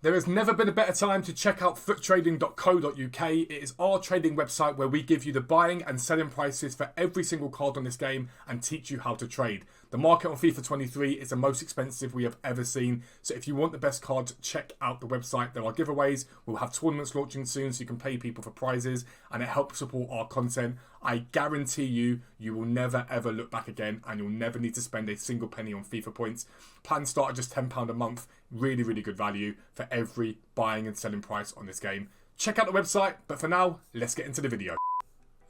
There has never been a better time to check out futtrading.co.uk. It is our trading website where we give you the buying and selling prices for every single card on this game and teach you how to trade. The market on FIFA 23 is the most expensive we have ever seen. So if you want the best cards, check out the website. There are giveaways. We'll have tournaments launching soon so you can pay people for prizes and it helps support our content. I guarantee you, you will never ever look back again and you'll never need to spend a single penny on FIFA points. Plans start at just £10 a month. Really, really good value for every buying and selling price on this game. Check out the website, but for now, let's get into the video.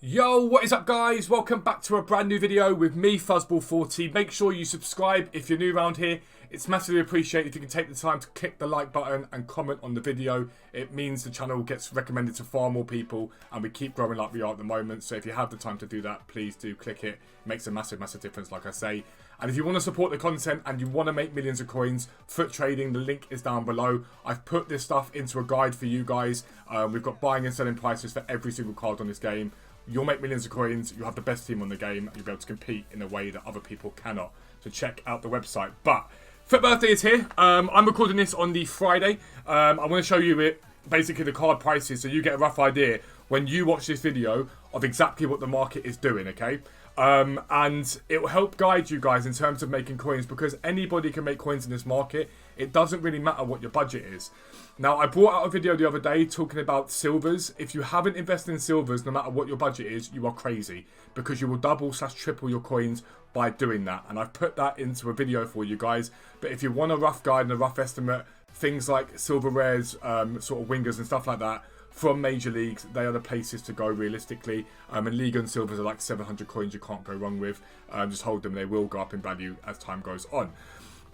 Yo, what is up guys? Welcome back to a brand new video with me, Fuzzball40. Make sure you subscribe if you're new around here. It's massively appreciated if you can take the time to click the like button and comment on the video. It means the channel gets recommended to far more people and we keep growing like we are at the moment. So if you have the time to do that, please do click it. It makes a massive, massive difference, like I say. And if you want to support the content and you want to make millions of coins, FUT Trading, the link is down below. I've put this stuff into a guide for you guys. We've got buying and selling prices for every single card on this game. You'll make millions of coins, you'll have the best team on the game, and you'll be able to compete in a way that other people cannot. So check out the website. But FUT Birthday is here. I'm recording this on the Friday. I want to show you basically the card prices so you get a rough idea when you watch this video of exactly what the market is doing, okay? And it will help guide you guys in terms of making coins because anybody can make coins in this market. It doesn't really matter what your budget is. Now, I brought out a video the other day talking about silvers. If you haven't invested in silvers, no matter what your budget is, you are crazy because you will double/triple your coins by doing that. And I've put that into a video for you guys. But if you want a rough guide and a rough estimate, things like silver rares, sort of wingers and stuff like that, from major leagues, they are the places to go realistically. And Liga and silvers are like 700 coins you can't go wrong with. Just hold them, they will go up in value as time goes on.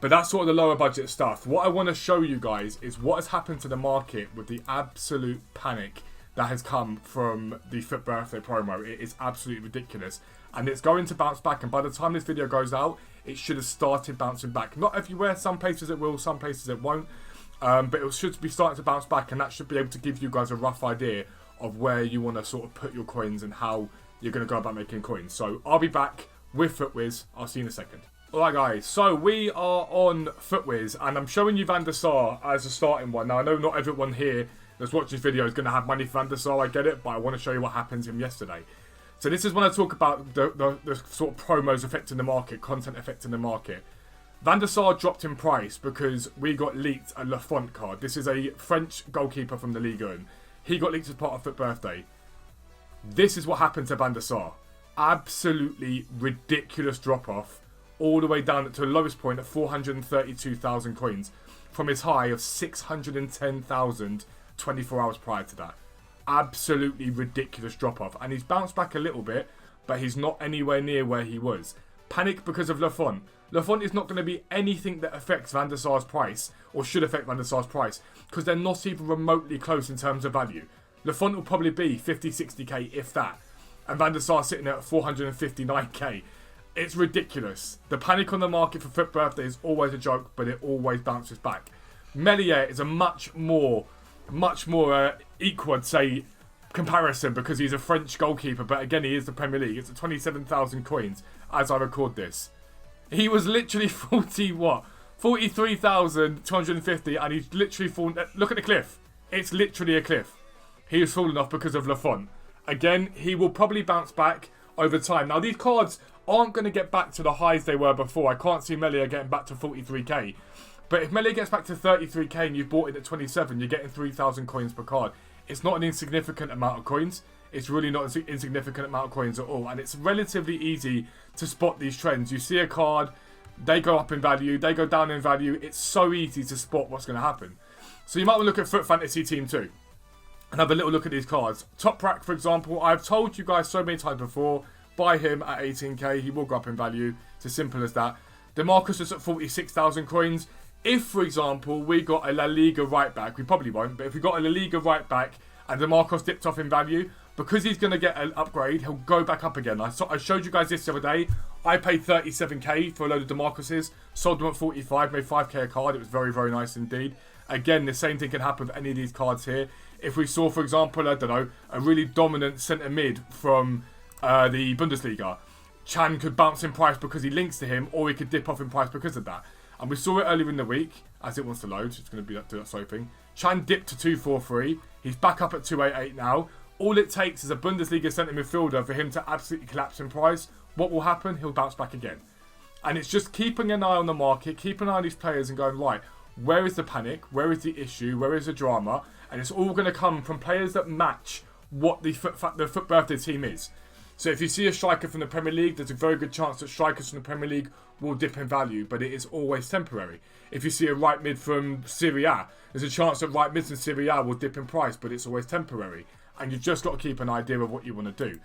But that's sort of the lower budget stuff. What I want to show you guys is what has happened to the market with the absolute panic that has come from the FUT Birthday promo. It is absolutely ridiculous. And it's going to bounce back. And by the time this video goes out, it should have started bouncing back. Not everywhere. Some places it will, some places it won't. But it should be starting to bounce back, and that should be able to give you guys a rough idea of where you want to sort of put your coins and how you're going to go about making coins. So I'll be back with FUTWiz. I'll see you in a second. Alright guys, so we are on FUTWiz, and I'm showing you Van der Sar as a starting one. Now I know not everyone here that's watching this video is going to have money for Van der Sar, I get it, but I want to show you what happened to him yesterday. So this is when I talk about the sort of promos affecting the market, content affecting the market. Van der Sar dropped in price because we got leaked a Lafont card. This is a French goalkeeper from the Ligue 1. He got leaked as part of FUT Birthday. This is what happened to Van der Sar. Absolutely ridiculous drop-off. All the way down to the lowest point at 432,000 coins. From his high of 610,000 24 hours prior to that. Absolutely ridiculous drop-off. And he's bounced back a little bit, but he's not anywhere near where he was. Panic because of Lafont. Lafont is not going to be anything that affects Van der Sar's price, or should affect Van der Sar's price, because they're not even remotely close in terms of value. Lafont will probably be 50, 60k, if that. And Van der Sar sitting at 459k. It's ridiculous. The panic on the market for FUT Birthday is always a joke, but it always bounces back. Melier is a much more equal, I'd say, comparison because he's a French goalkeeper, but again, he is the Premier League. It's at 27,000 coins as I record this. He was literally 43,250, and he's literally fallen. Look at the cliff. It's literally a cliff. He has fallen off because of Lafont. Again, he will probably bounce back over time. Now, these cards aren't going to get back to the highs they were before. I can't see Melier getting back to 43k. But if Melier gets back to 33k and you've bought it at 27, you're getting 3,000 coins per card. It's not an insignificant amount of coins. It's really not an insignificant amount of coins at all. And it's relatively easy to spot these trends. You see a card, they go up in value, they go down in value. It's so easy to spot what's going to happen. So you might want to look at FUT Fantasy Team 2 and have a little look at these cards. Top Rack, for example, I've told you guys so many times before, buy him at 18k, he will go up in value. It's as simple as that. DeMarcus is at 46,000 coins. If, for example, we got a La Liga right back, we probably won't, but if we got a La Liga right back and DeMarcus dipped off in value, because he's going to get an upgrade, he'll go back up again. I showed you guys this the other day. I paid 37k for a load of DeMarcuses, sold them at 45, made 5k a card. It was very, very nice indeed. Again, the same thing can happen with any of these cards here. If we saw, for example, I don't know, a really dominant centre mid from the Bundesliga, Chan could bounce in price because he links to him, or he could dip off in price because of that. And we saw it earlier in the week, as it wants to load. It's going to do that slow thing. Chan dipped to 243. He's back up at 288 now. All it takes is a Bundesliga centre midfielder for him to absolutely collapse in price. What will happen? He'll bounce back again. And it's just keeping an eye on the market, keeping an eye on these players and going, right, where is the panic? Where is the issue? Where is the drama? And it's all going to come from players that match what the FUT Birthday team is. So if you see a striker from the Premier League, there's a very good chance that strikers from the Premier League will dip in value, but it is always temporary. If you see a right mid from Serie A, there's a chance that right mids from Serie A will dip in price, but it's always temporary. And you've just got to keep an idea of what you want to do.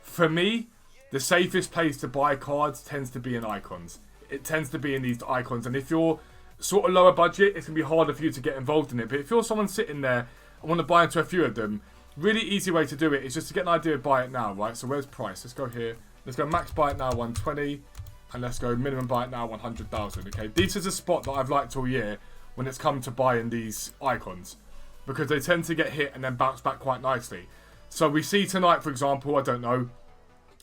For me, the safest place to buy cards tends to be in icons. It tends to be in these icons. And if you're sort of lower budget, it's going to be harder for you to get involved in it. But if you're someone sitting there and want to buy into a few of them, really easy way to do it is just to get an idea of buy it now, right? So where's price? Let's go here. Let's go max buy it now 120. And let's go minimum buy it now 100,000. Okay, this is a spot that I've liked all year when it's come to buying these icons, because they tend to get hit and then bounce back quite nicely. So we see tonight, for example, I don't know,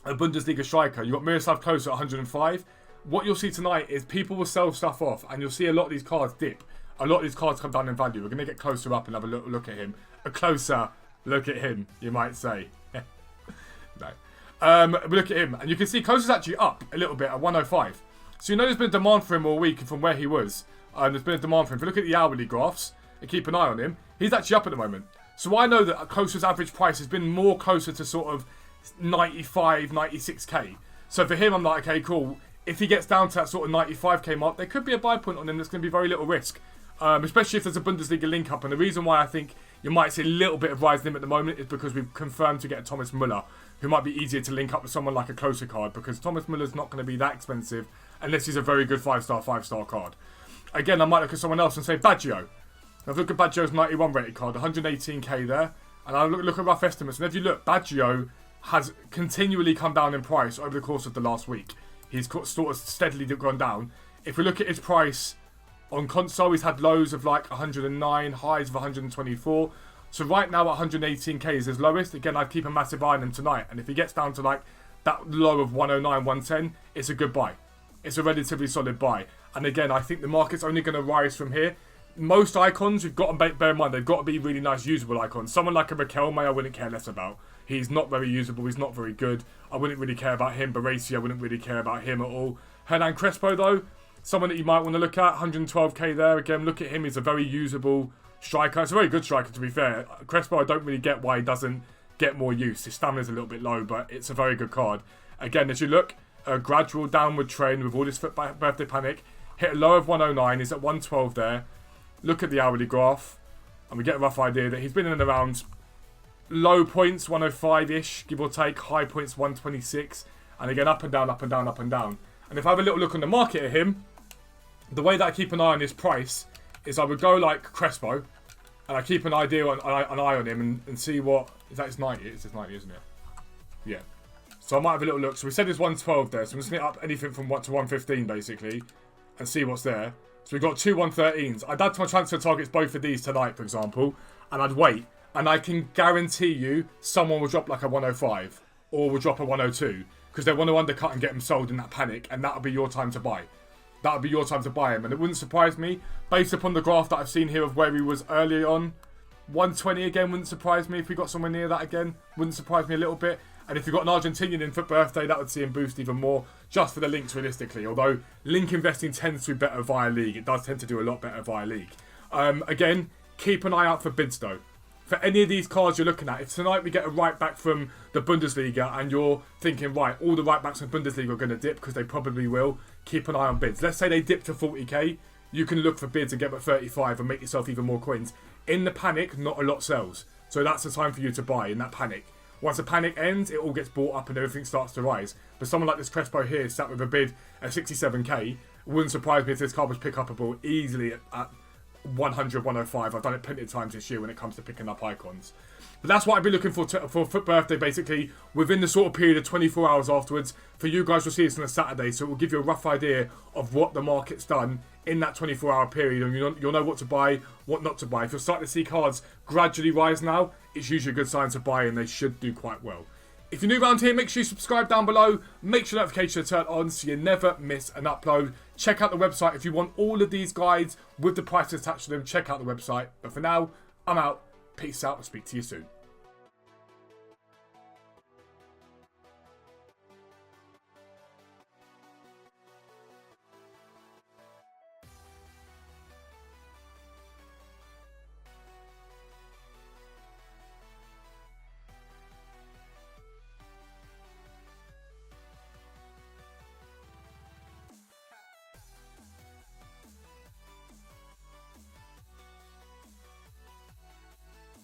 a Bundesliga striker. You've got Miroslav Klose at 105. What you'll see tonight is people will sell stuff off, and you'll see a lot of these cards dip. A lot of these cards come down in value. We're going to get closer up and have a look at him. A closer look at him, you might say. No. We look at him, and you can see Klose's actually up a little bit at 105. So you know there's been a demand for him all week from where he was. There's been a demand for him. If you look at the hourly graphs and keep an eye on him, he's actually up at the moment. So I know that Klose's average price has been more closer to sort of 95, 96k. So for him, I'm like, okay, cool. If he gets down to that sort of 95k mark, there could be a buy point on him that's going to be very little risk. Especially if there's a Bundesliga link up. And the reason why I think you might see a little bit of rise in him at the moment is because we've confirmed to get a Thomas Müller, who might be easier to link up with someone like a Klose card, because Thomas Müller's not going to be that expensive unless he's a very good 5-star card. Again, I might look at someone else and say Baggio. I've looked at Baggio's 91 rated card, 118k there. And I look at rough estimates. And if you look, Baggio has continually come down in price over the course of the last week. He's sort of steadily gone down. If we look at his price on console, he's had lows of like 109, highs of 124. So right now at 118k is his lowest. Again, I'd keep a massive eye on him tonight. And if he gets down to like that low of 109, 110, it's a good buy. It's a relatively solid buy. And again, I think the market's only going to rise from here. Most icons, you've got to bear in mind, they've got to be really nice, usable icons. Someone like a Riquelme, I wouldn't care less about. He's not very usable. He's not very good. I wouldn't really care about him. Baresi, I wouldn't really care about him at all. Hernan Crespo, though, someone that you might want to look at. 112k there. Again, look at him. He's a very usable striker. It's a very good striker, to be fair. Crespo, I don't really get why he doesn't get more use. His stamina's a little bit low, but it's a very good card. Again, as you look, a gradual downward trend with all this FUT Birthday panic. Hit a low of 109. He's at 112 there. Look at the hourly graph, and we get a rough idea that he's been in and around low points, 105-ish, give or take, high points, 126, and again, up and down, up and down, up and down. And if I have a little look on the market at him, the way that I keep an eye on his price is I would go like Crespo, and I keep an eye on him and see what... Is that his 90? It's his 90, isn't it? Yeah. So I might have a little look. So we said there's 112 there, so I'm just going to up anything from 1 to 115, basically, and see what's there. So we've got two 113s. I'd add to my transfer targets both of these tonight, for example, and I'd wait. And I can guarantee you someone will drop like a 105 or will drop a 102 because they want to undercut and get them sold in that panic, and that'll be your time to buy. That'll be your time to buy him. And it wouldn't surprise me, based upon the graph that I've seen here of where he was early on. 120 again wouldn't surprise me if we got somewhere near that again. Wouldn't surprise me a little bit. And if you've got an Argentinian in FUT Birthday, that would see him boost even more, just for the links realistically. Although link investing tends to be better via league. It does tend to do a lot better via league. Again, keep an eye out for bids though. For any of these cards you're looking at, if tonight we get a right back from the Bundesliga and you're thinking, right, all the right backs from Bundesliga are going to dip, because they probably will, keep an eye on bids. Let's say they dip to 40k, you can look for bids and get them at 35 and make yourself even more coins. In the panic, not a lot sells. So that's the time for you to buy in that panic. Once the panic ends, it all gets bought up and everything starts to rise. But someone like this Crespo here sat with a bid at 67k. It wouldn't surprise me if this card was pick upable easily at 100, 105. I've done it plenty of times this year when it comes to picking up icons. But that's what I'd be looking for FUT Birthday, basically, within the sort of period of 24 hours afterwards. For you guys, you'll see this on a Saturday, so it will give you a rough idea of what the market's done in that 24-hour period, and you'll know what to buy, what not to buy. If you're starting to see cards gradually rise now, it's usually a good sign to buy, and they should do quite well. If you're new around here, make sure you subscribe down below. Make sure notifications are turned on so you never miss an upload. Check out the website if you want all of these guides with the prices attached to them. Check out the website. But for now, I'm out. Peace out. I'll speak to you soon.